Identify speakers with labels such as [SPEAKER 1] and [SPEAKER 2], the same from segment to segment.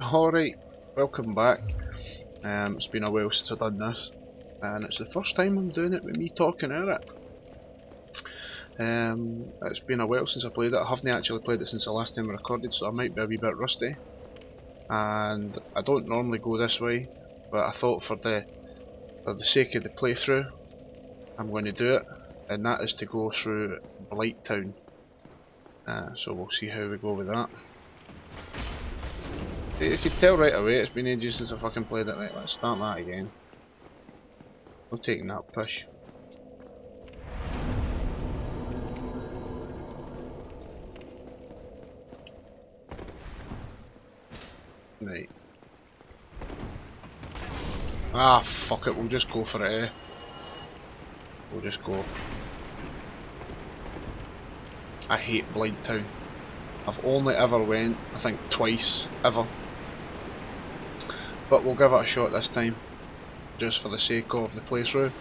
[SPEAKER 1] Alright, welcome back. It's been a while since I've done this, and it's the first time I'm doing it with me talking at it. It's been a while since I played it. I haven't actually played it since the last time I recorded, so I might be a wee bit rusty. And I don't normally go this way, but I thought for the sake of the playthrough, I'm going to do it, and that is to go through Blighttown. So we'll see how we go with that. You can tell right away it's been ages since I fucking played it. Right, let's start that again. I'm taking that push. Right. Ah, fuck it, we'll just go for it, eh? We'll just go. I hate Blighttown. I've only ever went, I think, twice, ever. But we'll give it a shot this time, just for the sake of the playthrough.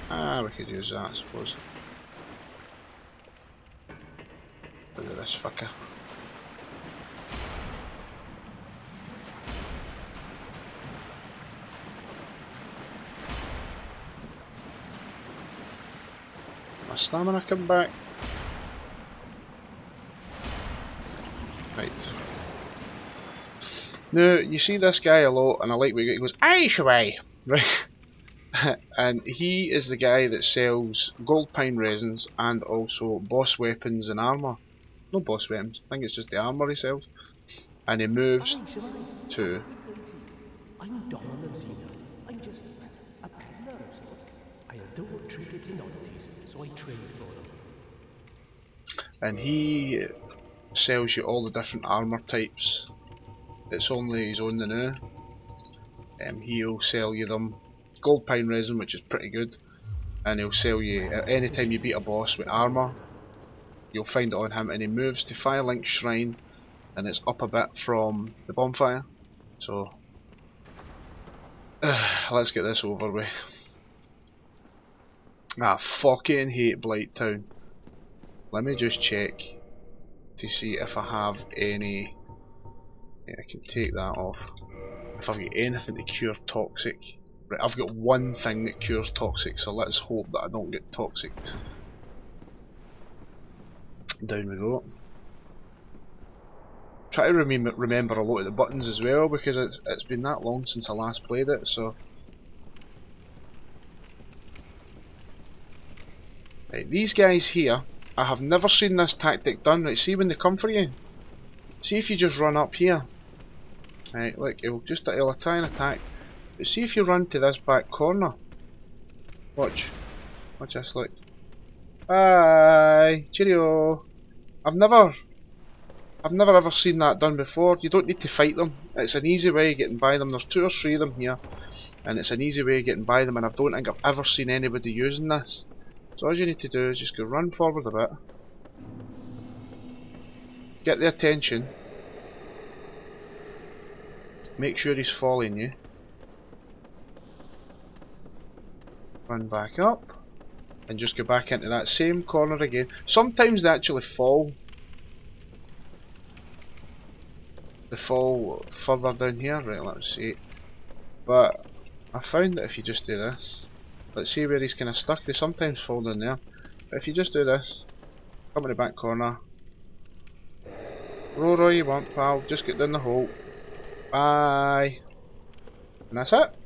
[SPEAKER 1] Ah, we could use that, I suppose. Look at this fucker. My stamina come back. Right. Now, you see this guy a lot, and I like what he goes, "Aye, shaway!" Right? And he is the guy that sells gold pine resins and also boss weapons and armour. No boss weapons, I think it's just the armour he sells. And he moves to...
[SPEAKER 2] I'm Don of Xena. I'm just a peddler of sorts. I adore trinkets and oddities, so I trade for them.
[SPEAKER 1] And he sells you all the different armour types. It's only his own now. He'll sell you them gold pine resin, which is pretty good. And he'll sell you, anytime you beat a boss with armour, you'll find it on him, and he moves to Firelink Shrine, and it's up a bit from the bonfire. So let's get this over with. I fucking hate Blighttown. Let me just check to see if I have any. Yeah, I can take that off. If I've got anything to cure toxic. Right, I've got one thing that cures toxic, so let's hope that I don't get toxic. Down we go. Try to remember a lot of the buttons as well, because it's been that long since I last played it, so... Right, these guys here, I have never seen this tactic done. Right, see when they come for you? See if you just run up here. Right, look, he'll try and attack. But see if you run to this back corner. Watch. Watch this, look. Bye! Cheerio! I've never ever seen that done before. You don't need to fight them. It's an easy way of getting by them. There's 2 or 3 of them here, and it's an easy way of getting by them, and I don't think I've ever seen anybody using this. So all you need to do is just go run forward a bit, get the attention, make sure he's following you, run back up, and just go back into that same corner again. Sometimes they actually fall. They fall further down here. Right, let's see. But I found that if you just do this, let's see where he's kind of stuck. They sometimes fall down there. But if you just do this, come in the back corner, roll all you want, pal. Just get down the hole. Bye. And that's it.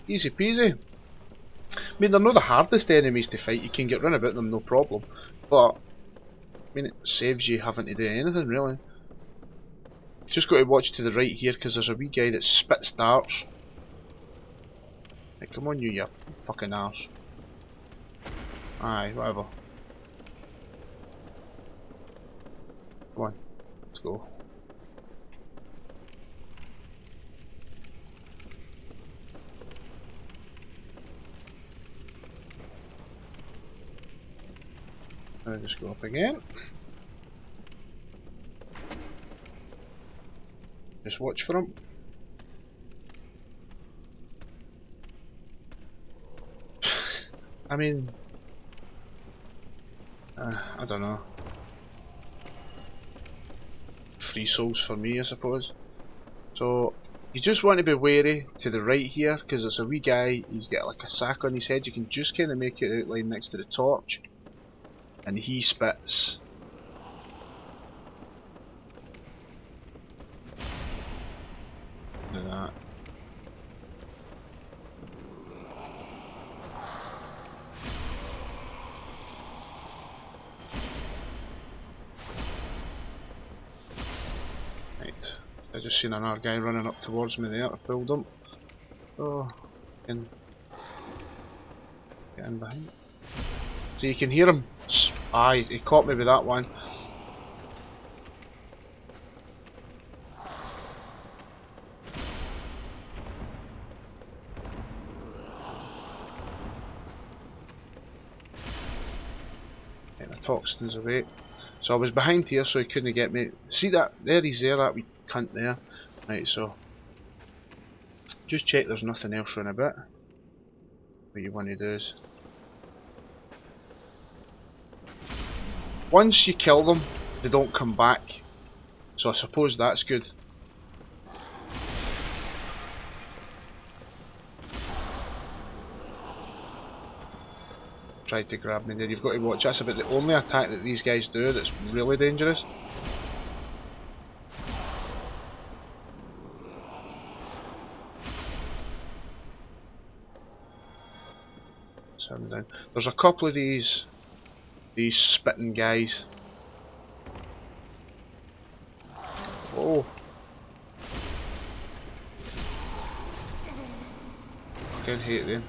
[SPEAKER 1] Easy peasy. I mean, they're not the hardest enemies to fight. You can get run about them, no problem. But I mean, it saves you having to do anything really. Just got to watch to the right here, because there's a wee guy that spits darts. Hey, come on you fucking arse. Aye, whatever. Come on, let's go. I'll just go up again. Just watch for him. I mean, I don't know. Free souls for me, I suppose. So you just want to be wary to the right here, because there's a wee guy, he's got like a sack on his head. You can just kind of make it outline next to the torch, and he spits like that. Right, I just seen another guy running up towards me there. I pulled him. Oh, can get in behind. So you can hear him. Aye, he caught me with that one. Right, the toxin's away. So I was behind here, so he couldn't get me. See that? There he's there, that wee cunt there. Right, so just check there's nothing else around about. What you want to do is, once you kill them, they don't come back. So I suppose that's good. Tried to grab me there. You've got to watch. That's about the only attack that these guys do that's really dangerous. So I'm down. There's a couple of these spitting guys. Oh. I can hate them.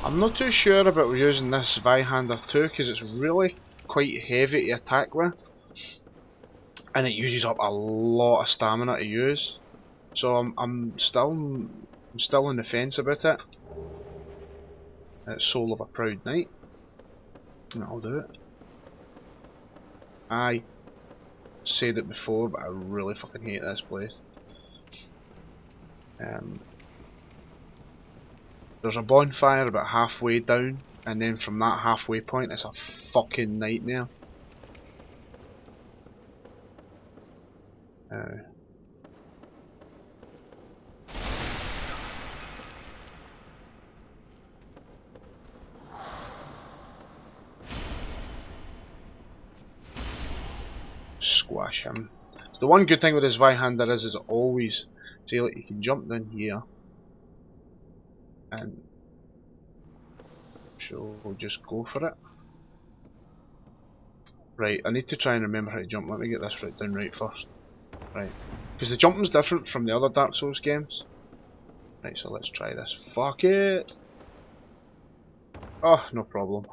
[SPEAKER 1] I'm not too sure about using this Vihander too, because it's really quite heavy to attack with, and it uses up a lot of stamina to use. So I'm still on the fence about it. It's Soul of a Proud Knight. That'll do it. I said it before, but I really fucking hate this place. There's a bonfire about halfway down, and then from that halfway point it's a fucking nightmare. Squash him. So the one good thing with this Vihander is always, see, like, you can jump down here, and so we'll just go for it. Right, I need to try and remember how to jump. Let me get this right down right first. Right, because the jumping's different from the other Dark Souls games. Right, so let's try this. Fuck it! Oh, no problem.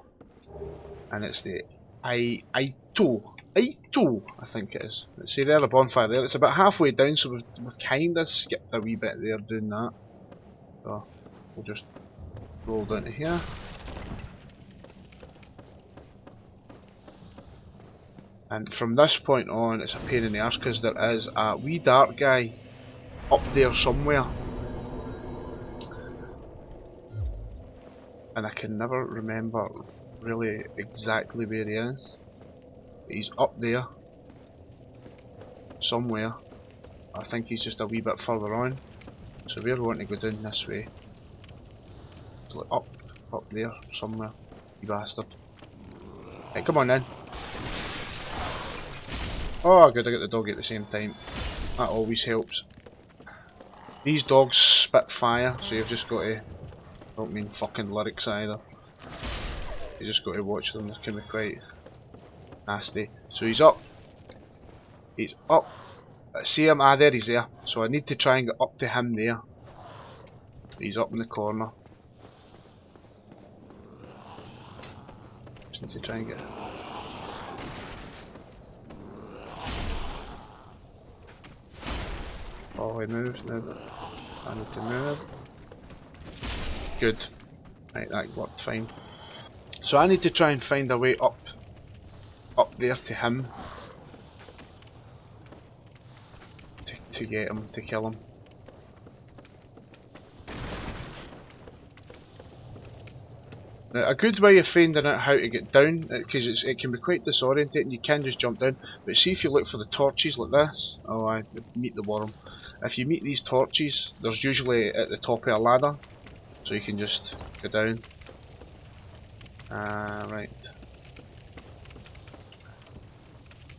[SPEAKER 1] And it's the Aito, I think it is. Let's see there, the bonfire there. It's about halfway down, so we've kind of skipped a wee bit there doing that. So we'll just roll down to here. And from this point on, it's a pain in the arse, because there is a wee dark guy up there somewhere. And I can never remember really exactly where he is. But he's up there somewhere. I think he's just a wee bit further on. So we're wanting to go down this way. It's like up there somewhere. You bastard. Hey, come on then. Oh good, I got the dog at the same time. That always helps. These dogs spit fire, so you've just got to... I don't mean fucking lyrics either. You just got to watch them, they're kind of quite nasty. So he's up. He's up. See him? Ah, there he's there. So I need to try and get up to him there. He's up in the corner. Just need to try and get... Oh, he moves now, but I need to move. Good. Right, that worked fine. So I need to try and find a way up there to him. to get him, to kill him. Now, a good way of finding out how to get down, because it can be quite disorientating, you can just jump down, but see if you look for the torches like this, oh I meet the worm. If you meet these torches, there's usually at the top of a ladder, so you can just go down. Right.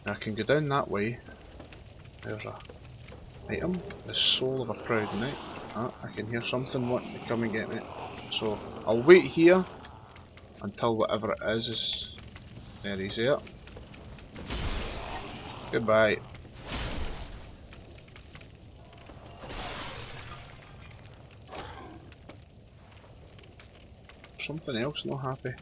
[SPEAKER 1] Now I can go down that way. There's a item, the soul of a proud knight. Ah, I can hear something wanting to come and get me. So, I'll wait here until whatever it is there. He's there. Goodbye. Something else not happy.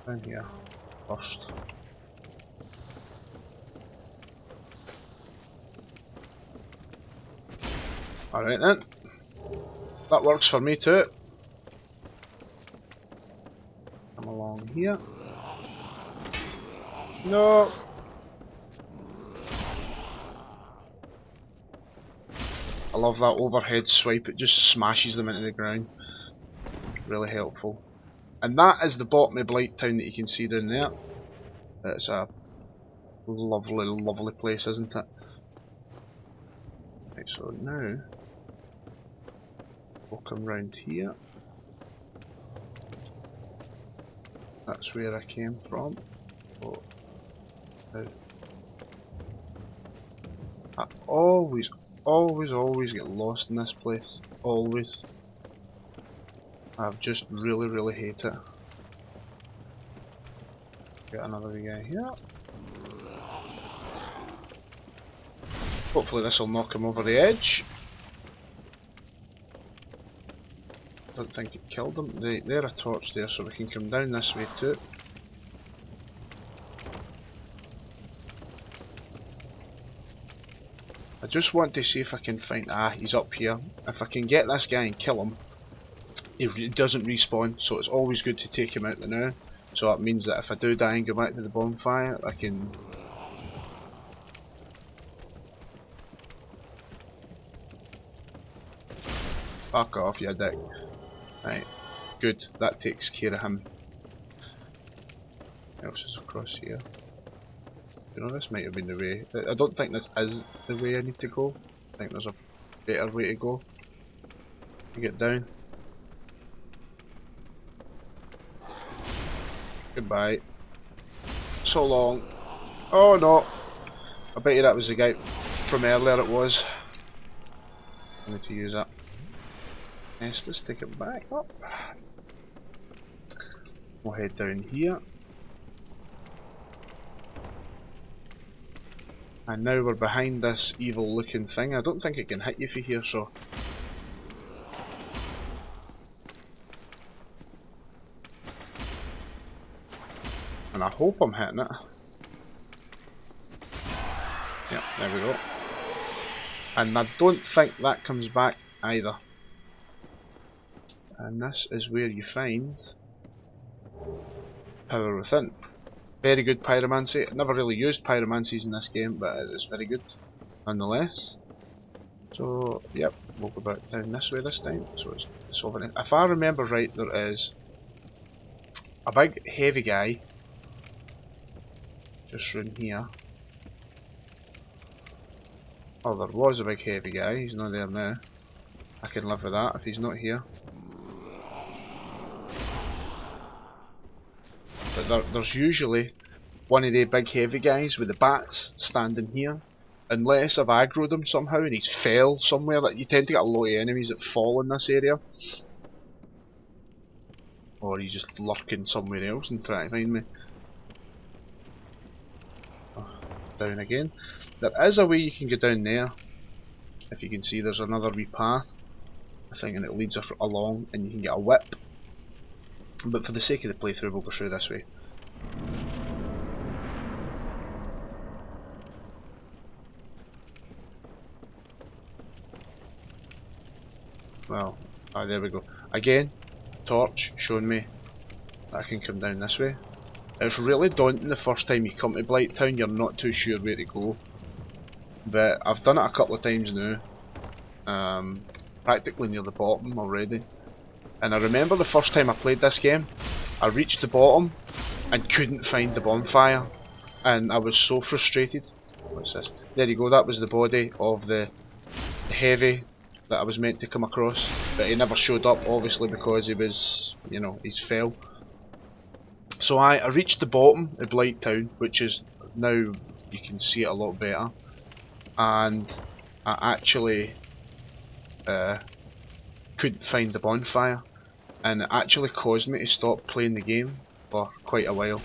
[SPEAKER 1] Down here first. Alright then. That works for me too. Come along here. No! I love that overhead swipe, it just smashes them into the ground. Really helpful. And that is the bottom of Blighttown that you can see down there. It's a lovely, lovely place, isn't it? Right, so now we'll come round here. That's where I came from. Oh, I always get lost in this place. Always. I just really hate it. Got another wee guy here. Hopefully this will knock him over the edge. Don't think it killed him. They're a torch there, so we can come down this way too. I just want to see if I can find... Ah, he's up here. If I can get this guy and kill him, he doesn't respawn, so it's always good to take him out the now. So that means that if I do die and go back to the bonfire, I can... Fuck off, you dick. Right, good, that takes care of him. What else is across here? You know, this might have been the way. I don't think this is the way I need to go. I think there's a better way to go. Get down. Goodbye. So long. Oh no! I bet you that was the guy from earlier, it was. I need to use that. Yes, let's take it back up. We'll head down here. And now we're behind this evil looking thing. I don't think it can hit you from here, so... And I hope I'm hitting it. Yep, there we go. And I don't think that comes back either. And this is where you find Power Within. Very good pyromancy. Never really used pyromancies in this game, but it's very good nonetheless. So, yep, we'll go back down this way this time. So it's over there. If I remember right, there is a big heavy guy just round here. Oh, there was a big heavy guy, he's not there now. I can live with that if he's not here. But there's usually one of the big heavy guys with the bats standing here. Unless I've aggroed him somehow and he's fell somewhere. Like, you tend to get a lot of enemies that fall in this area. Or he's just lurking somewhere else and trying to find me. Oh, down again. There is a way you can get down there. If you can see, there's another wee path, I think, and it leads along and you can get a whip. But for the sake of the playthrough, we'll go through this way. Well, there we go. Again, torch showing me that I can come down this way. It's really daunting the first time you come to Blighttown, you're not too sure where to go. But I've done it a couple of times now, practically near the bottom already. And I remember the first time I played this game, I reached the bottom and couldn't find the bonfire. And I was so frustrated. What's this? There you go, that was the body of the heavy that I was meant to come across. But he never showed up, obviously, because he was, you know, he's fell. So I reached the bottom of Blighttown, which is now, you can see it a lot better. And I actually couldn't find the bonfire. And it actually caused me to stop playing the game for quite a while.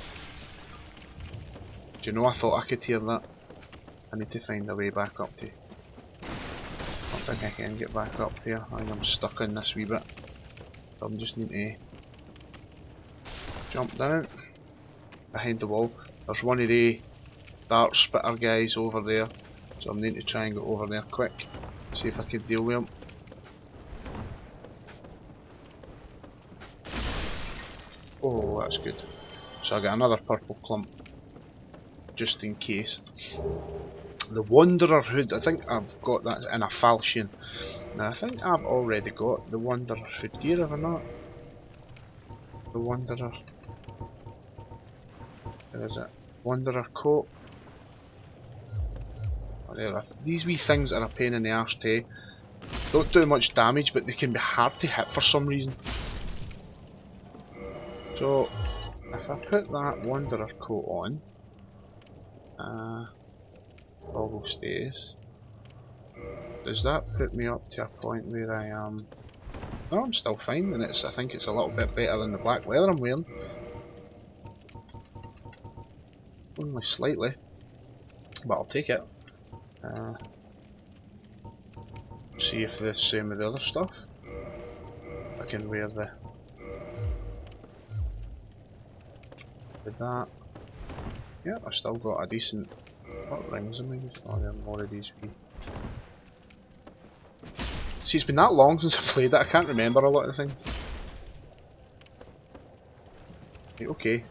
[SPEAKER 1] Do you know, I thought I could hear that. I need to find a way back up to. I don't think I can get back up here. I think I'm stuck in this wee bit. So I'm just need to jump down behind the wall. There's one of the dart spitter guys over there, so I'm needing to try and go over there quick. See if I can deal with him. Oh, that's good. So I got another purple clump, just in case. The Wanderer hood, I think I've got that in a falchion. Now I think I've already got the Wanderer hood gear, have I not? The Wanderer. Where is it? Wanderer coat. Oh, there, these wee things are a pain in the arse too. Don't do much damage, but they can be hard to hit for some reason. So, if I put that Wanderer coat on, toggle stays, does that put me up to a point where I am? No, I'm still fine, and I think it's a little bit better than the black leather I'm wearing. Only slightly, but I'll take it. See if the same with the other stuff. I can wear the with that. Yeah, I've still got a decent. What rings am I using? Oh, there are more of these wee. See, it's been that long since I played it, I can't remember a lot of things. Right, okay.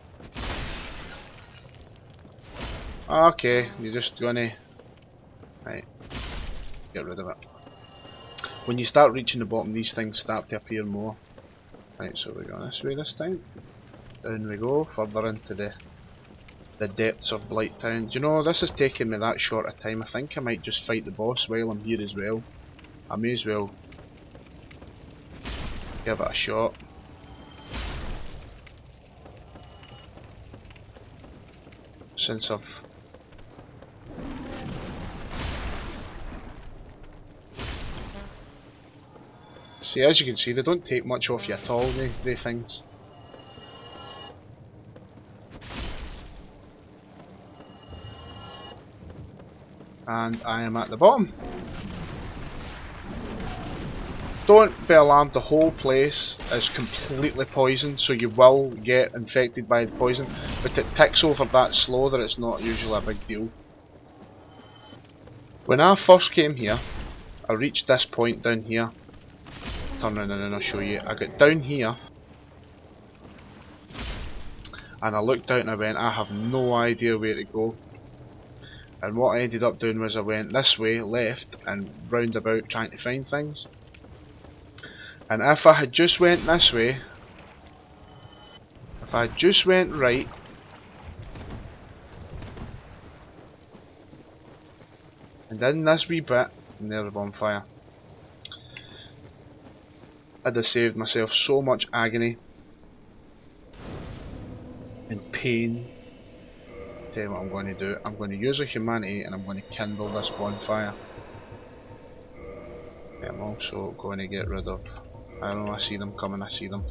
[SPEAKER 1] Okay, you're just gonna. Right, get rid of it. When you start reaching the bottom, these things start to appear more. Right, so we're going this way this time. Down we go, further into the depths of Blighttown. Do you know, this has taken me that short a time. I think I might just fight the boss while I'm here as well. I may as well give it a shot. Since I've... See, as you can see, they don't take much off you at all, they things. And I am at the bottom. Don't be alarmed, the whole place is completely poisoned, so you will get infected by the poison, but it ticks over that slow that it's not usually a big deal. When I first came here, I reached this point down here. Turn around and I'll show you. I got down here, and I looked out and I went, I have no idea where to go. And what I ended up doing was I went this way, left, and round about trying to find things. And if I had just went this way, if I just went right, and in this wee bit, and there's the bonfire, I'd have saved myself so much agony and pain. Tell you what I'm going to do, I'm going to use a humanity and I'm going to kindle this bonfire. I'm also going to get rid of, I don't know, I see them coming, I see them.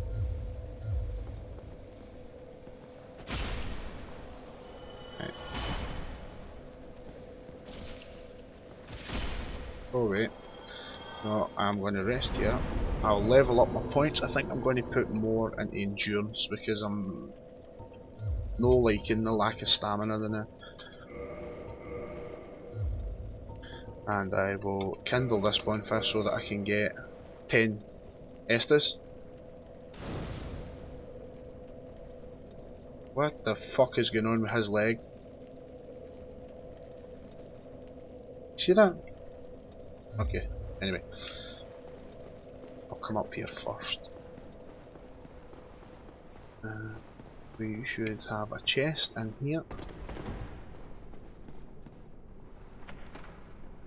[SPEAKER 1] Right. Oh wait, no, I'm going to rest here. I'll level up my points. I think I'm going to put more into endurance because I'm no liking the lack of stamina now. And I will kindle this bonfire so that I can get 10 Estus. What the fuck is going on with his leg? See that? Okay, anyway. I'll come up here first. We should have a chest in here.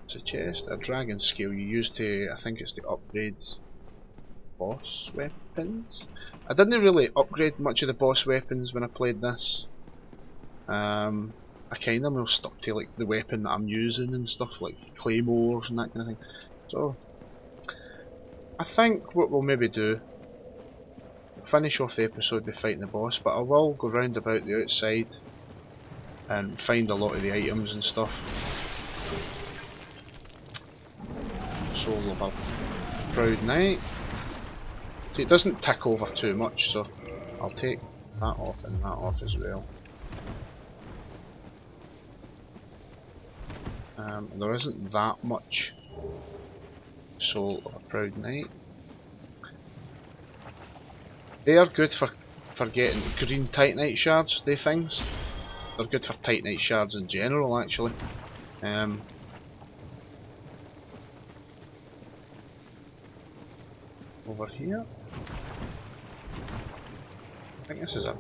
[SPEAKER 1] It's a chest, a dragon scale you use to, I think it's to upgrade boss weapons. I didn't really upgrade much of the boss weapons when I played this. I kind of more stuck to like the weapon that I'm using and stuff, like claymores and that kind of thing. So I think what we'll maybe do, finish off the episode by fighting the boss, but I will go round about the outside and find a lot of the items and stuff. Soul of a Proud Knight. See, it doesn't tick over too much, so I'll take that off and that off as well. There isn't that much Soul of a Proud Knight. They are good for getting green Titanite shards, they things. They're good for Titanite shards in general, actually. Over here. I think this is a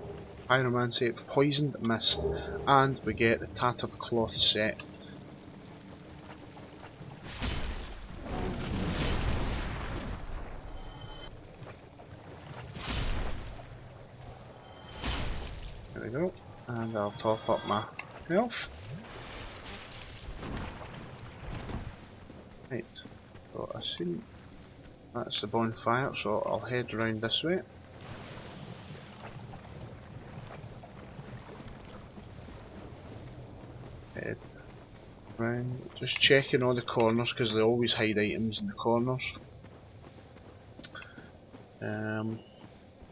[SPEAKER 1] pyromancy, poisoned mist, and we get the tattered cloth set. There we go, and I'll top up my health. Right, so I see that's the bonfire, so I'll head round this way. Head round, just checking all the corners because they always hide items in the corners.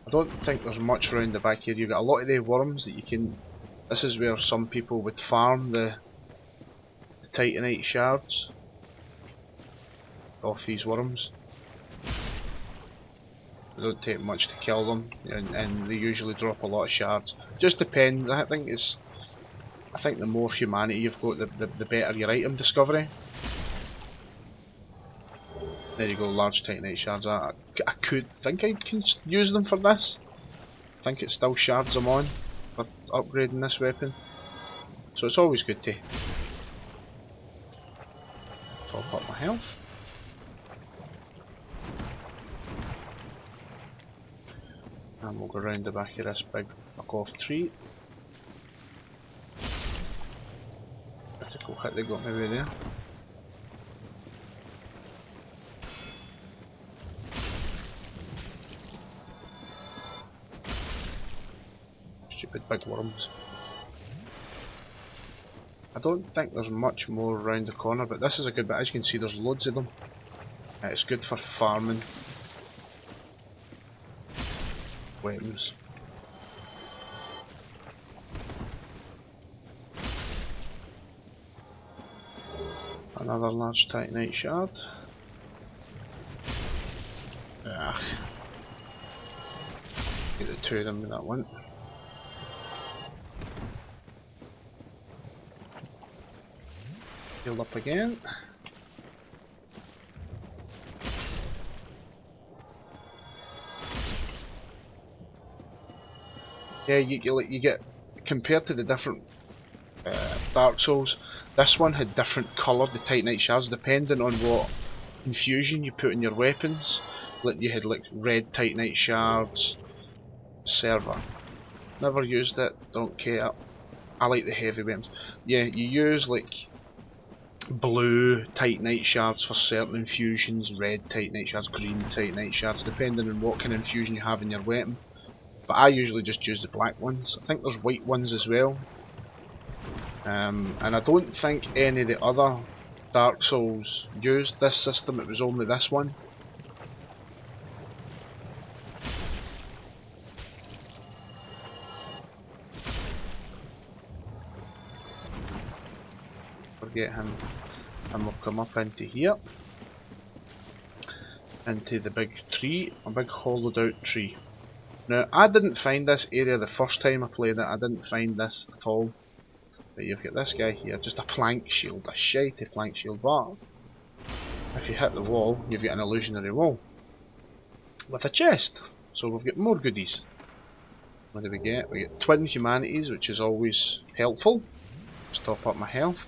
[SPEAKER 1] I don't think there's much around the back here. You've got a lot of the worms that you can. This is where some people would farm the Titanite shards off these worms. It don't take much to kill them, and they usually drop a lot of shards. Just depends. I think the more humanity you've got, the better your item discovery. There you go, large Titanite shards. I think I can use them for this. I think it still shards them on for upgrading this weapon. So it's always good to top up my health. And we'll go round the back of this big fuck off tree. Critical hit they got maybe there. Stupid big worms. I don't think there's much more around the corner, but this is a good bit. As you can see, there's loads of them. It's good for farming weapons. Another large Titanite shard. Ugh. Get the two of them with that one. Healed up again. Yeah, you get compared to the different Dark Souls. This one had different coloured the Titanite shards depending on what infusion you put in your weapons. Like you had like red Titanite shards. Server. Never used it. Don't care. I like the heavy weapons. Yeah, you use like blue Titanite shards for certain infusions, red Titanite shards, green Titanite shards, depending on what kind of infusion you have in your weapon. But I usually just use the black ones. I think there's white ones as well. And I don't think any of the other Dark Souls used this system, it was only this one. Forget him. And we'll come up into here. Into the big tree, a big hollowed out tree. Now, I didn't find this area the first time I played it, I didn't find this at all. But you've got this guy here, just a plank shield, a shitey plank shield, but if you hit the wall, you've got an illusionary wall. With a chest! So we've got more goodies. What do we get? We get twin humanities, which is always helpful. Just top up my health.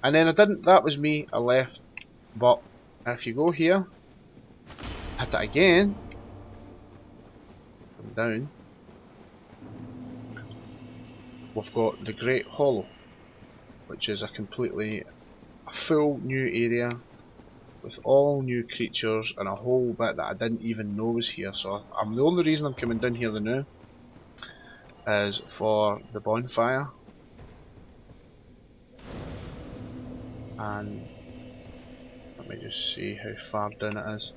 [SPEAKER 1] And then I didn't, that was me, I left. But if you go here, hit it again, come down, we've got the Great Hollow, which is a full new area with all new creatures and a whole bit that I didn't even know was here. So the only reason I'm coming down here now is for the bonfire. And let me just see how far down it is.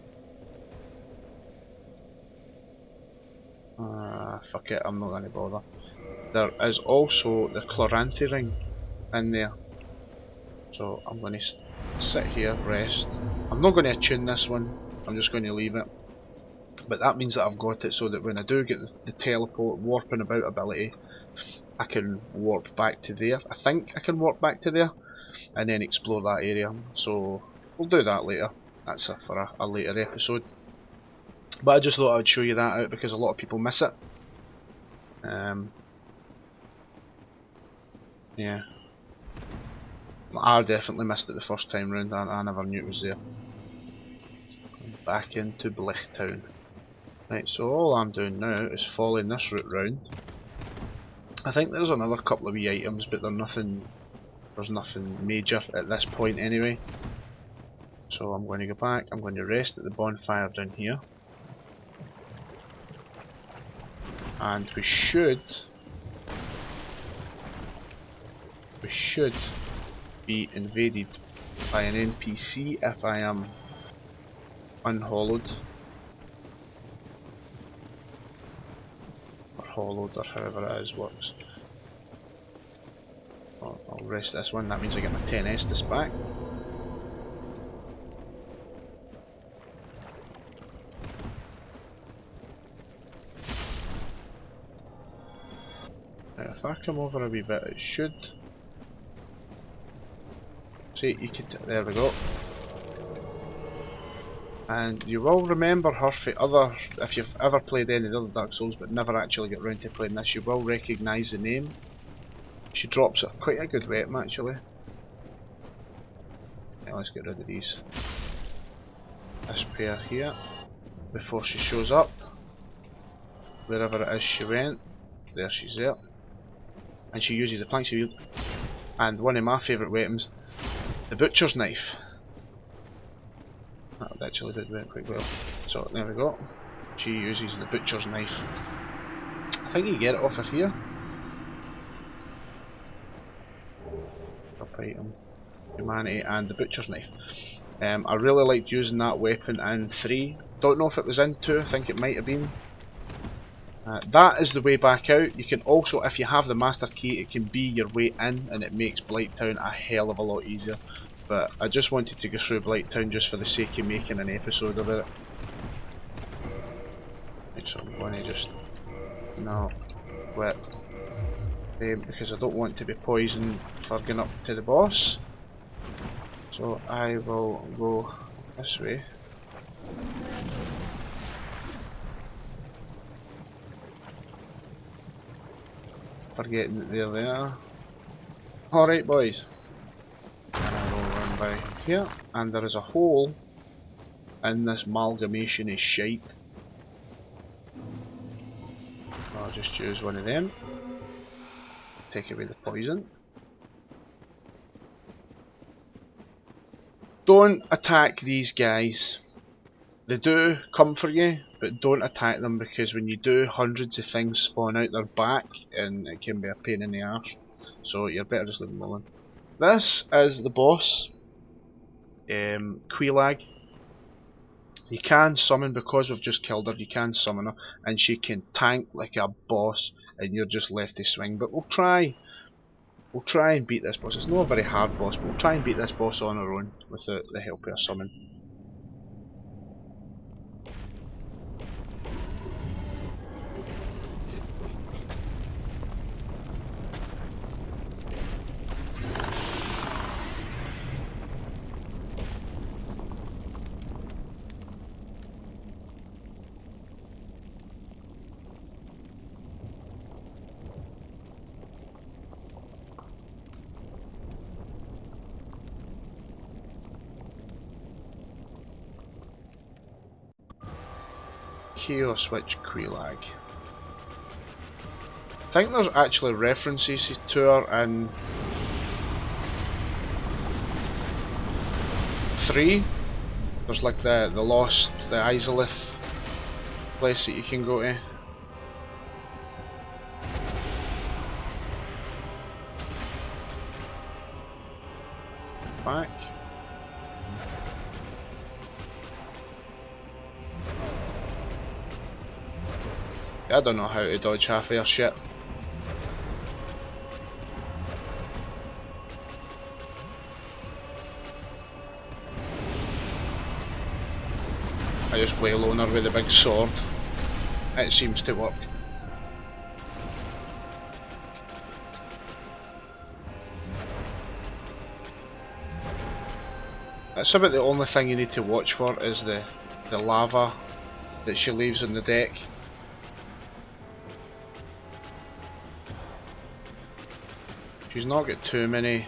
[SPEAKER 1] Fuck it, I'm not going to bother. There is also the Chloranthy ring in there. So I'm going to sit here, rest. I'm not going to attune this one, I'm just going to leave it. But that means that I've got it so that when I do get the teleport warping about ability, I can warp back to there. I think I can warp back to there and then explore that area. So we'll do that later. That's for a later episode. But I just thought I would show you that out because a lot of people miss it. Yeah. I definitely missed it the first time round. I never knew it was there. Back into Blighttown. Right, so all I'm doing now is following this route round. I think there's another couple of wee items, but there's nothing major at this point anyway. So I'm going to go back, I'm going to rest at the bonfire down here. And we should be invaded by an NPC if I am unhollowed. Or hollowed, or however it is works. I'll rest this one, that means I get my 10 Estus back. Now if I come over a wee bit, it should... See, you could... there we go. And you will remember her for other... if you've ever played any of the other Dark Souls but never actually got round to playing this, you will recognise the name. She drops quite a good weapon actually. Yeah, let's get rid of these. This pair here. Before she shows up. Wherever it is she went. There she's there. And she uses the plank shield. And one of my favourite weapons, the butcher's knife. That actually did work quite well. So there we go. She uses the butcher's knife. I think you get it off of here. Up item, humanity, and the butcher's knife. I really liked using that weapon in 3. Don't know if it was in 2, I think it might have been. That is the way back out. You can also, if you have the master key, it can be your way in and it makes Blighttown a hell of a lot easier. But I just wanted to go through Blighttown just for the sake of making an episode about it. Right, so I'm going to just... no, wet. Because I don't want to be poisoned for going up to the boss. So I will go this way. Forgetting that they're there. Alright boys. And I will run by here. And there is a hole in this amalgamation of shite. I'll just use one of them. Take away the poison. Don't attack these guys. They do come for you, but don't attack them because when you do, hundreds of things spawn out their back and it can be a pain in the arse. So you're better just leave them alone. This is the boss, Quelaag. You can summon, because we've just killed her, you can summon her and she can tank like a boss and you're just left to swing. But we'll try and beat this boss. It's not a very hard boss, but we'll try and beat this boss on our own without the help of a summon. Chaos Witch Quelaag. I think there's actually references to her in 3. There's like the lost, the Izalith place that you can go to. Back. I don't know how to dodge half of her shit. I just wail on her with a big sword. It seems to work. That's about the only thing you need to watch for is the lava that she leaves on the deck. She's not got too many.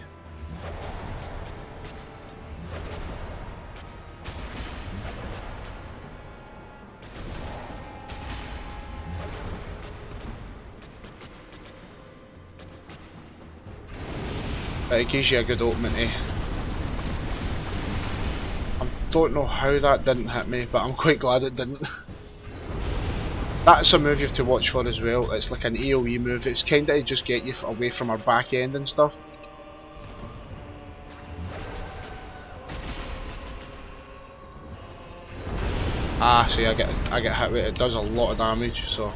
[SPEAKER 1] But it gives you a good opening to. I don't know how that didn't hit me, but I'm quite glad it didn't. That's a move you have to watch for as well. It's like an AoE move. It's kinda to just get you away from her back end and stuff. Ah, see, I get hit with it. It does a lot of damage, so.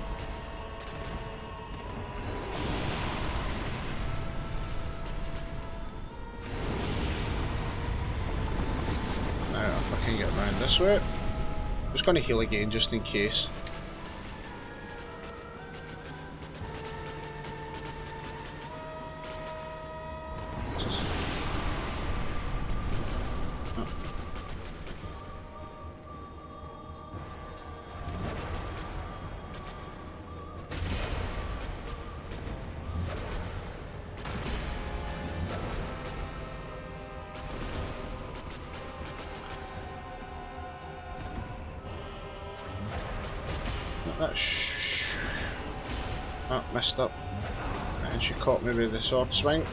[SPEAKER 1] Now, if I can get around this way, I'm just going to heal again just in case. Oh, messed up. And she caught me with the sword swing.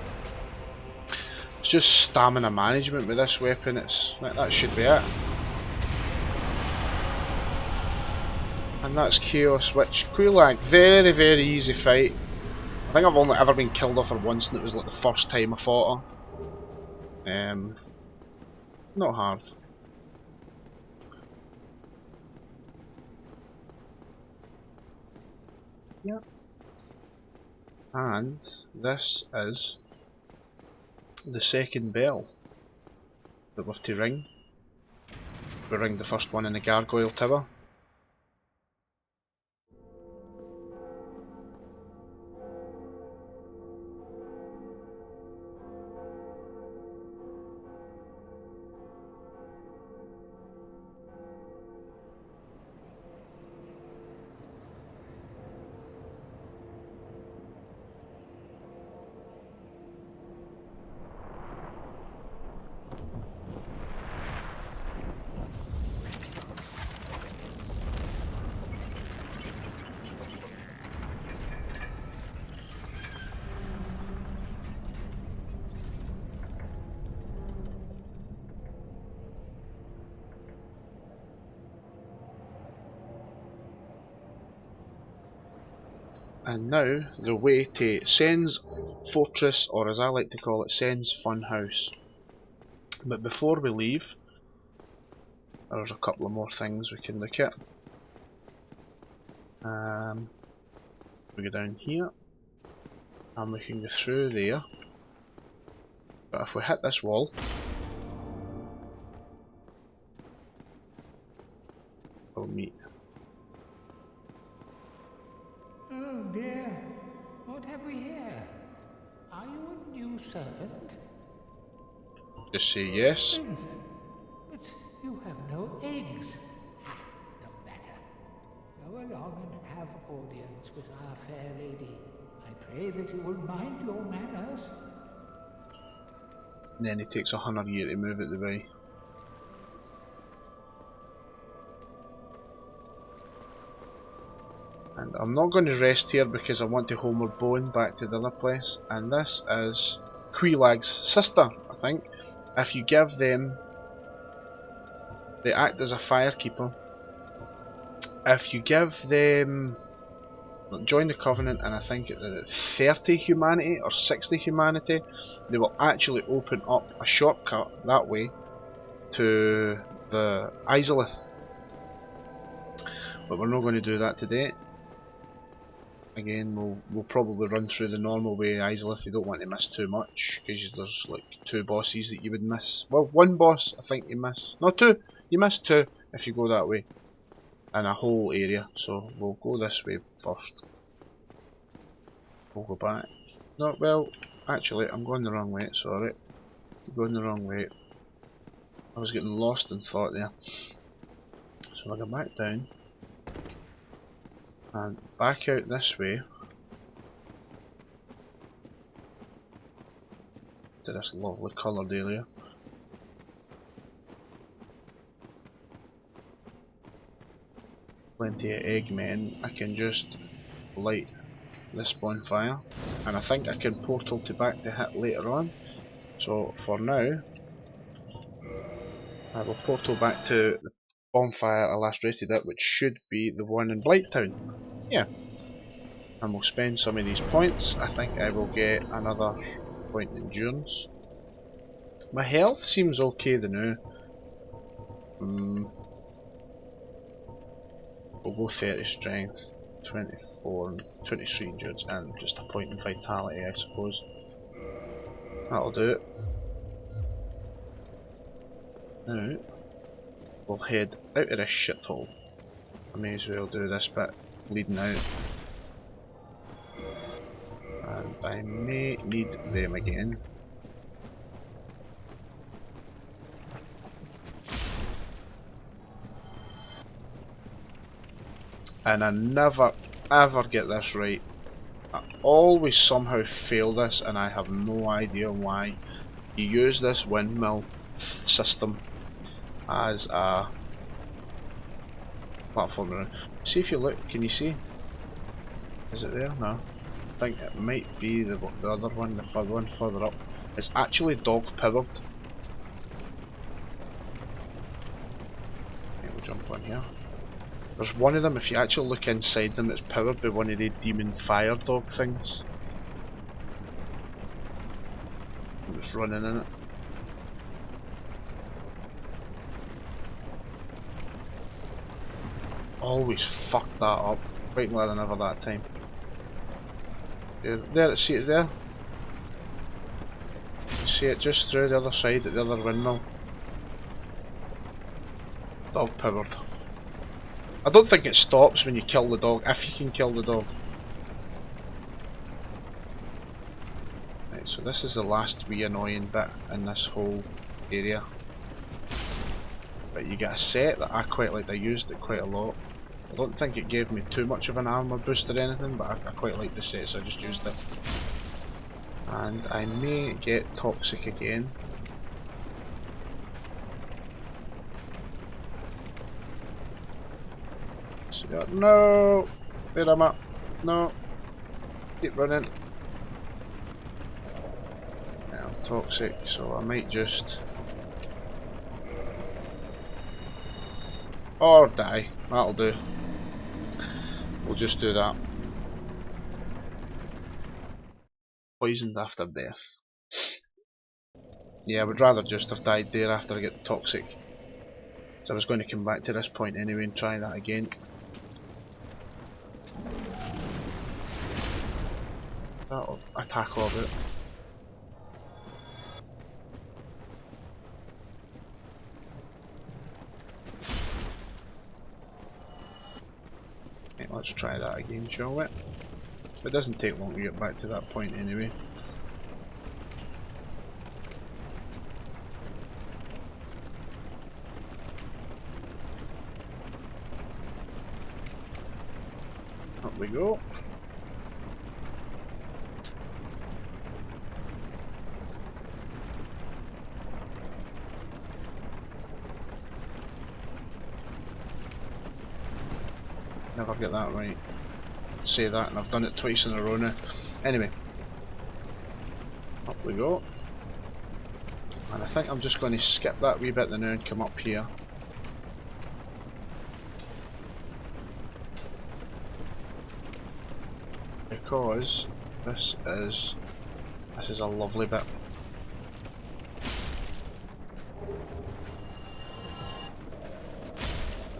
[SPEAKER 1] It's just stamina management with this weapon. That should be it. And that's Chaos Witch Quelaag. Very, very easy fight. I think I've only ever been killed off her once, and it was like the first time I fought her. Not hard. Yep. And this is the second bell that we have to ring. We ringed the first one in the Gargoyle Tower. And now the way to Sen's Fortress, or as I like to call it, Sen's Funhouse. But before we leave, there's a couple of more things we can look at. We go down here, and we can go through there. But if we hit this wall, we'll meet.
[SPEAKER 3] Oh dear, what have we here? Are you a new servant?
[SPEAKER 1] Just say yes.
[SPEAKER 3] But you have no eggs. Ah, no matter. Go along and have audience with our fair lady. I pray that you will mind your manners.
[SPEAKER 1] And then it takes 100 years to move it the way. And I'm not going to rest here because I want to homeward bone back to the other place. And this is Quelaag's sister, I think. If you give them, they act as a firekeeper. If you give them, join the Covenant, and I think it's 30 humanity or 60 humanity, they will actually open up a shortcut that way to the Izalith. But we're not going to do that today. Again, we'll probably run through the normal way Izalith. You don't want to miss too much, because there's like 2 bosses that you would miss. Well, 1 boss I think you miss. No, 2. You miss 2 if you go that way. And a whole area. So we'll go this way first. We'll go back. No, well, actually, I'm going the wrong way. Sorry. I'm going the wrong way. I was getting lost in thought there. So I'll go back down. And back out this way. To this lovely coloured area. Plenty of eggmen. I can just light this bonfire, and I think I can portal to back to hit later on. So for now, I will portal back to the bonfire I last rested at, which should be the one in Blighttown. Yeah. And we'll spend some of these points. I think I will get another point in endurance. My health seems okay now. We'll go 30 strength, 24 and 23 endurance, and just a point in vitality, I suppose. That'll do it. Now, we'll head out of this shithole. I may as well do this bit leading out. And I may need them again. And I never ever get this right. I always somehow fail this, and I have no idea why. You use this windmill system as a platform around. See if you look, can you see? Is it there? No. I think it might be the other one, the third one further up. It's actually dog powered. Okay, we'll jump on here. There's one of them, if you actually look inside them, it's powered by one of the demon fire dog things. I'm just running in it. Always fuck that up. Quite glad I never that time. Yeah, there, see it's there? See it just through the other side at the other windmill. Dog powered. I don't think it stops when you kill the dog, if you can kill the dog. Right, so this is the last wee annoying bit in this whole area. But you get a set that I quite liked, I used it quite a lot. I don't think it gave me too much of an armor boost or anything, but I quite liked the set, so I just used it. And I may get toxic again. So, no! Where am I? No! Keep running. Yeah, I'm toxic, so I might just... or die. That'll do. We'll just do that. Poisoned after death. Yeah, I would rather just have died there after I get toxic. So I was going to come back to this point anyway and try that again. That'll attack all of it. Right, let's try that again, shall we? It doesn't take long to get back to that point anyway. Up we go. Never get that right. say that, and I've done it twice in a row now. Anyway, up we go. And I think I'm just going to skip that wee bit now and come up here. Because this is a lovely bit.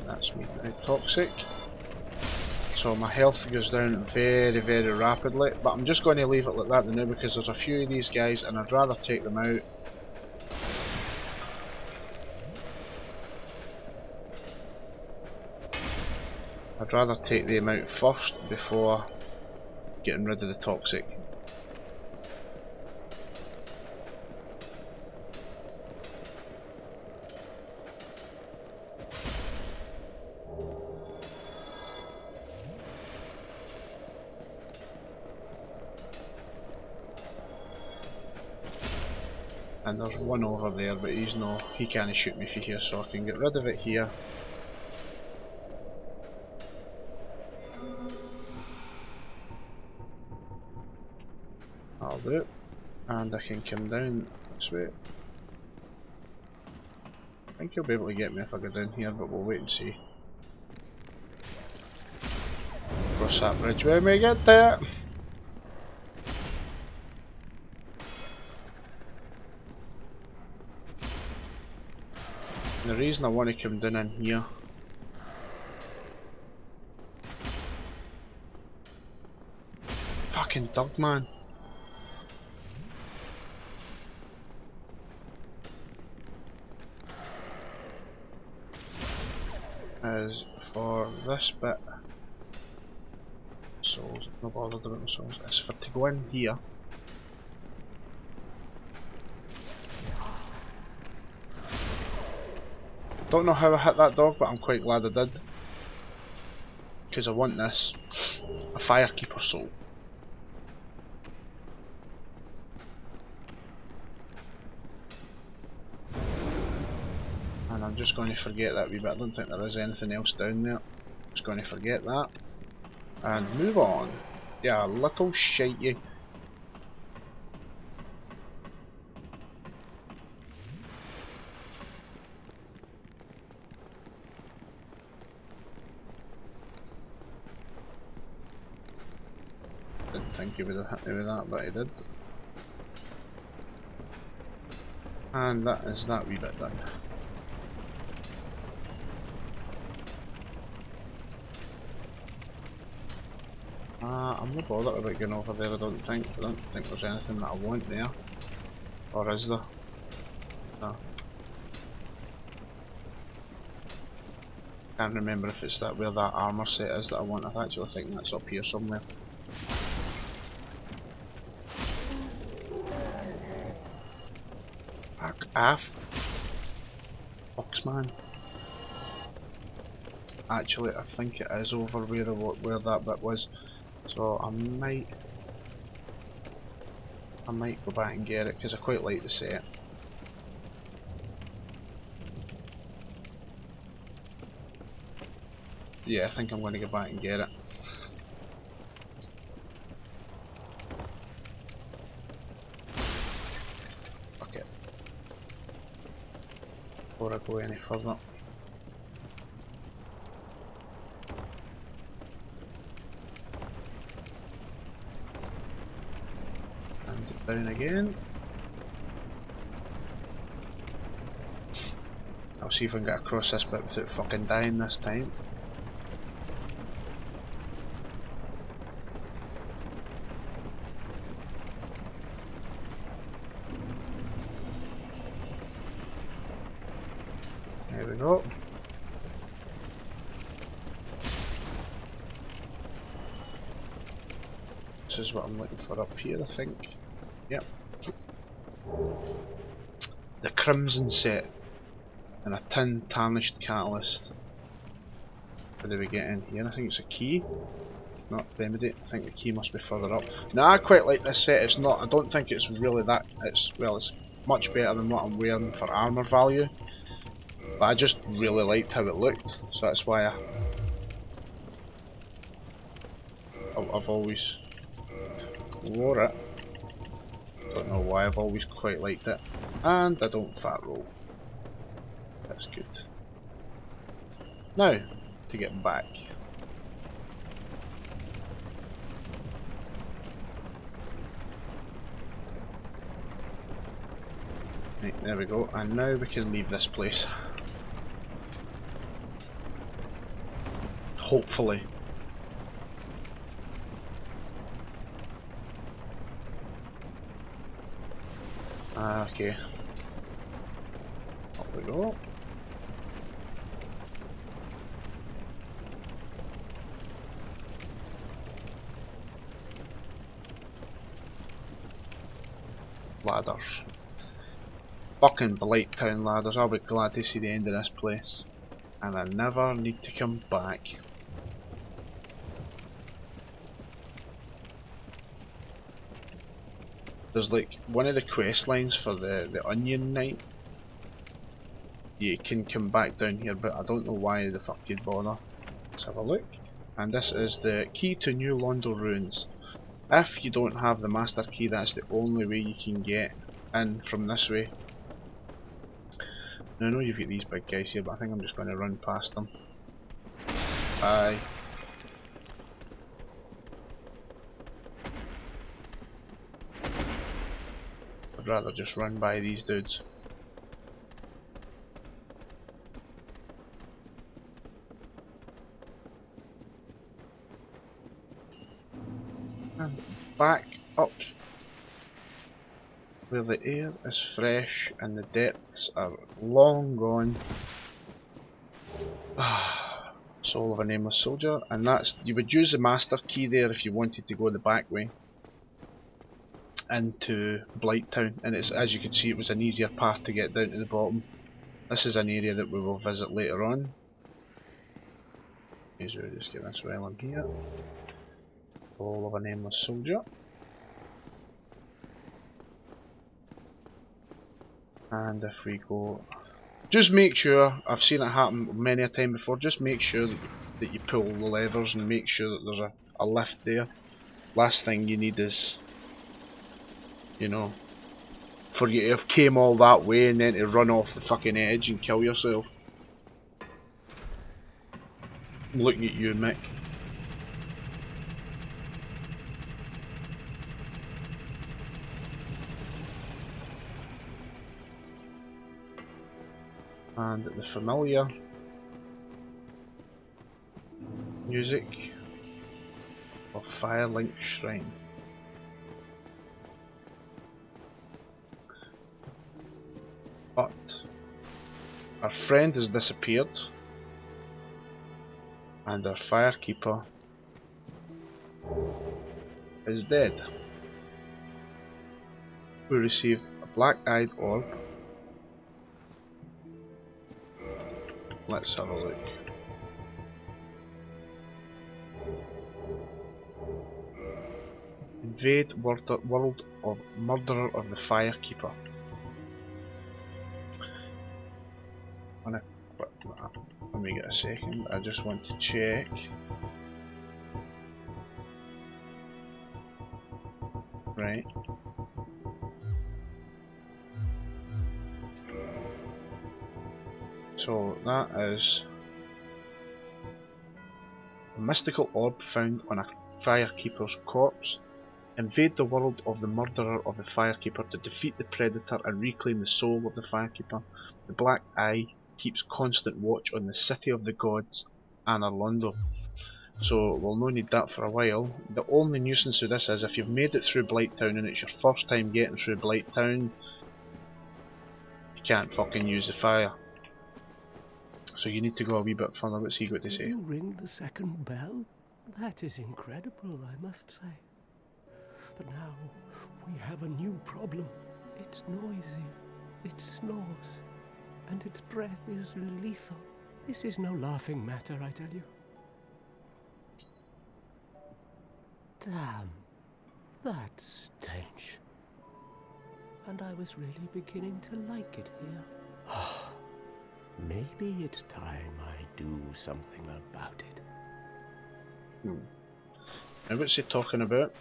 [SPEAKER 1] That's me very toxic. So my health goes down very, very rapidly, but I'm just going to leave it like that now because there's a few of these guys and I'd rather take them out. I'd rather take them out first before getting rid of the toxic. And there's one over there, but he can't shoot me from here, so I can get rid of it here. That'll do it. And I can come down this way. I think he'll be able to get me if I go down here, but we'll wait and see. Cross that bridge when we get there. The reason I want to come down in here fucking dog man is for this bit. Souls, no bothered about my souls. It's for to go in here. Don't know how I hit that dog, but I'm quite glad I did. Because I want this. A firekeeper soul. And I'm just going to forget that wee bit. I don't think there is anything else down there. Just going to forget that. And move on. Yeah, little shitey. Didn't think he would have hit me with that, but he did. And that is that wee bit done. I'm not bothered about going over there, I don't think. I don't think there's anything that I want there. Or is there? No. Can't remember if it's that where that armour set is that I want. I actually think that's up here somewhere. Fuck off. Foxman. Actually, I think it is over where that bit was. So I might go back and get it because I quite like the set. Yeah, I think I'm going to go back and get it. Okay. Before I go any further. Down again. I'll see if I can get across this bit without fucking dying this time. There we go. This is what I'm looking for up here, I think. Yep. The Crimson set and a tin tarnished catalyst. What do we get in here? I think it's a key. Not remedy. I think the key must be further up. Now I quite like this set. It's not. I don't think it's really that. It's much better than what I'm wearing for armour value. But I just really liked how it looked, so that's why I I've always wore it. Don't know why, I've always quite liked it. And I don't fat roll. That's good. Now, to get back. Right, there we go, and now we can leave this place. Hopefully. Okay. Up we go. Ladders. Fucking Blighttown ladders, I'll be glad to see the end of this place. And I never need to come back. There's like one of the quest lines for the Onion Knight. You can come back down here, but I don't know why the fuck you'd bother. Let's have a look. And this is the key to New Londo Ruins. If you don't have the master key, that's the only way you can get in from this way. Now I know you've got these big guys here, but I think I'm just going to run past them. Aye. I'd rather just run by these dudes. And back up where the air is fresh and the depths are long gone. Soul of a Nameless Soldier, and that's, you would use the master key there if you wanted to go the back way into Blighttown, and it's, as you can see, it was an easier path to get down to the bottom. This is an area that we will visit later on. We'll just get this well in here. Soul of a Nameless Soldier. And if we go, just make sure, I've seen it happen many a time before, just make sure that you pull the levers and make sure that there's a lift there. Last thing you need is, you know, for you to have came all that way and then to run off the fucking edge and kill yourself. I'm looking at you, Mick. And the familiar music of Firelink Shrine. But our friend has disappeared, and our firekeeper is dead. We received a black-eyed orb. Let's have a look. Invade world of Murderer of the Firekeeper. Let me get a second, I just want to check. Right. So that is a mystical orb found on a firekeeper's corpse. Invade the world of the murderer of the firekeeper to defeat the predator and reclaim the soul of the firekeeper. The Black Eye keeps constant watch on the city of the gods, Anor Londo. So we'll no need that for a while. The only nuisance of this is if you've made it through Blighttown and it's your first time getting through Blighttown, you can't fucking use the fire. So you need to go a wee bit further. What's he got to say?
[SPEAKER 2] Did you ring the second bell? That is incredible, I must say. But now we have a new problem. It's noisy, it snores, and its breath is lethal. This is no laughing matter, I tell you. Damn, that stench. And I was really beginning to like it here. Maybe it's time I do something about it.
[SPEAKER 1] Now what's he talking about?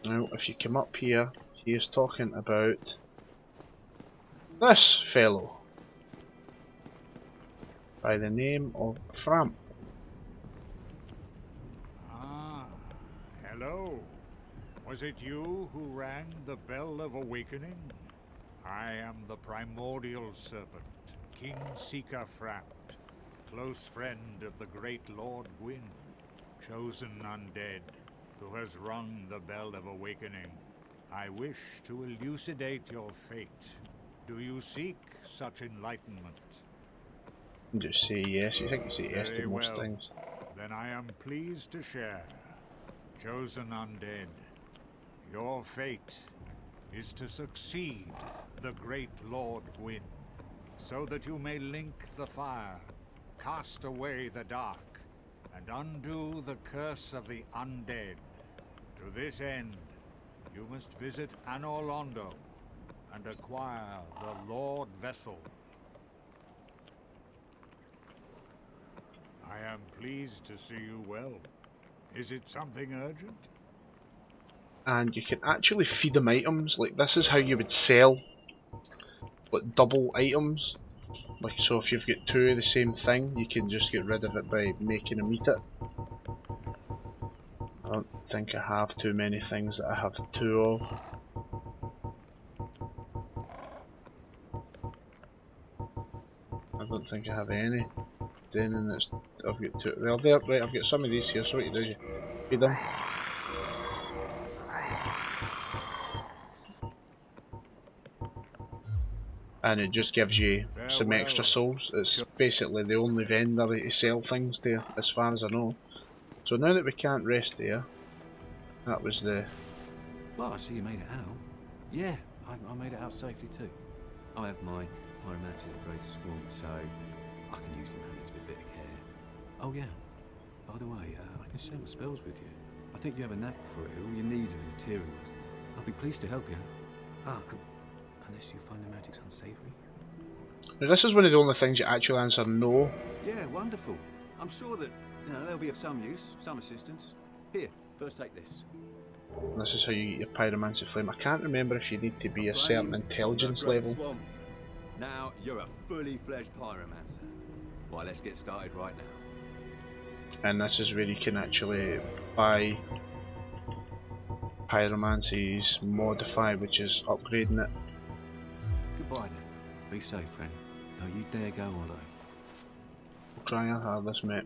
[SPEAKER 1] Now if you come up here, he is talking about this fellow by the name of Framp.
[SPEAKER 4] Ah, hello. Was it you who rang the bell of awakening? I am the primordial serpent, King Seeker Frampt, close friend of the great Lord Gwyn, chosen undead, who has rung the bell of awakening. I wish to elucidate your fate. Do you seek such enlightenment?
[SPEAKER 1] Just say yes. You think you say yes to
[SPEAKER 4] Very
[SPEAKER 1] most
[SPEAKER 4] well.
[SPEAKER 1] things.
[SPEAKER 4] Then I am pleased to share. Chosen undead, your fate is to succeed the great Lord Gwyn, so that you may link the fire, cast away the dark, and undo the curse of the undead. To this end, you must visit Anor Londo and acquire the Lord Vessel. I am pleased to see you well. Is it something urgent?
[SPEAKER 1] And you can actually feed them items. Like this is how you would sell like double items. Like so if you've got two of the same thing, you can just get rid of it by making them eat it. I don't think I have too many things that I have two of. I don't think I have any. Then it's I've got two. Well, there, right. I've got some of these here. So what you do is you feed them. And it just gives you some extra souls. It's basically the only vendor to sell things to, as far as I know. So now that we can't rest there, that was the...
[SPEAKER 5] Well, I see you made it out. Yeah, I made it out safely too. I have my pyromancy upgrade swarm, so I can use my magic with a bit of care. Oh yeah, by the way, I can share my spells with you. I think you have a knack for it. All you need are the materials. I'll be pleased to help you. Unless you find the magic's unsavory.
[SPEAKER 1] Now this is one of the only things you actually answer no.
[SPEAKER 5] Yeah, wonderful. I'm sure that they'll be of some use, some assistance. Here, first take this.
[SPEAKER 1] And this is how you get your pyromancy flame. I can't remember if you need to be a certain intelligence level.
[SPEAKER 5] Swamp. Now you're a fully fledged pyromancer. Why, let's get started right now.
[SPEAKER 1] And this is where you can actually buy pyromancy's modify, which is upgrading it.
[SPEAKER 5] Goodbye then. Be safe, friend. Don't you dare go hollow.
[SPEAKER 1] We'll try our hardest, mate.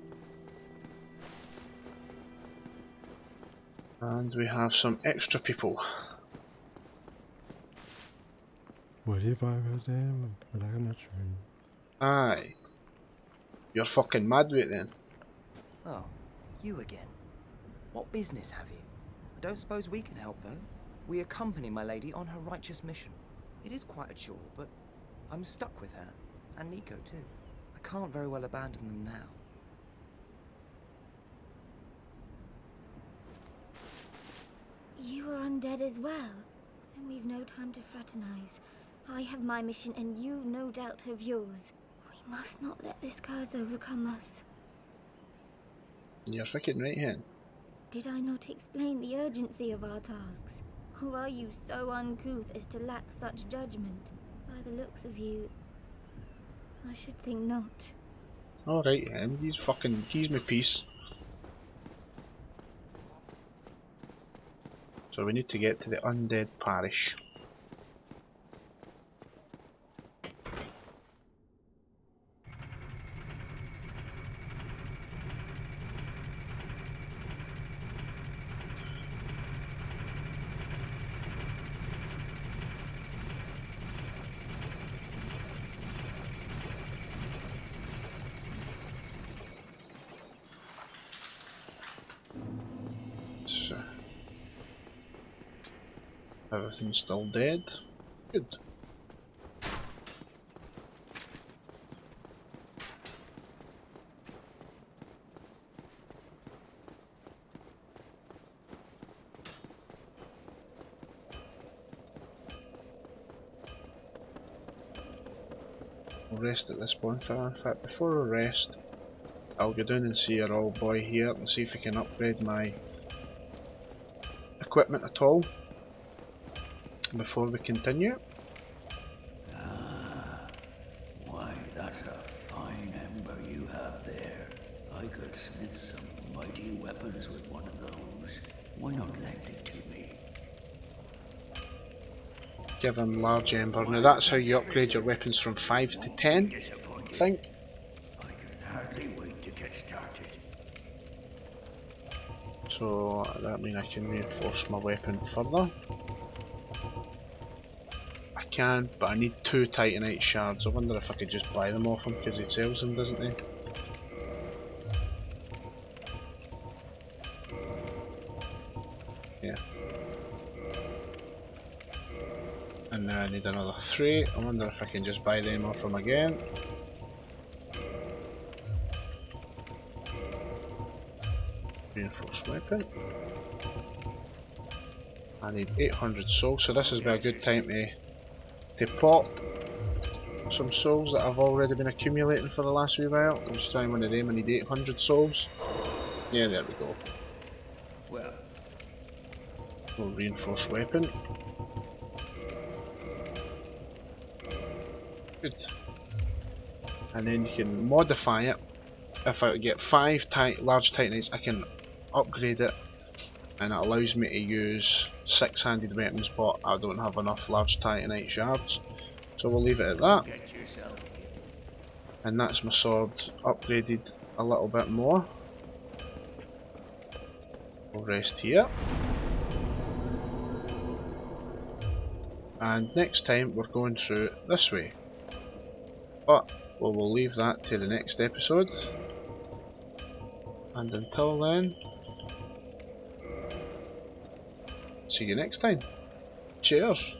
[SPEAKER 1] And we have some extra people.
[SPEAKER 2] What if I got them, but I'm not sure.
[SPEAKER 1] Aye. You're fucking mad with it then.
[SPEAKER 6] Oh, you again. What business have you? I don't suppose we can help, though. We accompany my lady on her righteous mission. It is quite a chore, but I'm stuck with her. And Nico, too. I can't very well abandon them now.
[SPEAKER 7] You are undead as well? Then we've no time to fraternize. I have my mission and you no doubt have yours. We must not let this curse overcome us.
[SPEAKER 1] You're fucking right, hen.
[SPEAKER 7] Did I not explain the urgency of our tasks? Or are you so uncouth as to lack such judgment? By the looks of you, I should think not.
[SPEAKER 1] Alright, hen. He's my piece. So we need to get to the undead parish. So, everything's still dead. Good. We'll rest at this bonfire. In fact, before we rest, I'll go down and see our old boy here and see if we can upgrade my equipment at all before we continue.
[SPEAKER 2] Why, that's a fine ember you have there. I could smith some mighty weapons with one of those. Why not lend it to me?
[SPEAKER 1] Give him large ember. Now that's how you upgrade your weapons from 5 to 10, I think.
[SPEAKER 2] I can hardly wait to get started.
[SPEAKER 1] So that means I can reinforce my weapon further. I can, but I need 2 Titanite shards. I wonder if I could just buy them off him because he sells them, doesn't he? Yeah. And now I need another 3. I wonder if I can just buy them off him again. Reinforced weapon. I need 800 souls, so this has been a good time to pop some souls that I've already been accumulating for the last wee while. I'll just try one of them. I need 800 souls. Yeah, there we go.
[SPEAKER 2] Well,
[SPEAKER 1] Reinforced weapon. Good. And then you can modify it. If I get 5 large titanites, I can upgrade it, and it allows me to use 6-handed weapons, but I don't have enough large titanite shards, so we'll leave it at that. And that's my sword upgraded a little bit more. We'll rest here. And next time we're going through this way. But we'll leave that to the next episode. And until then, see you next time. Cheers!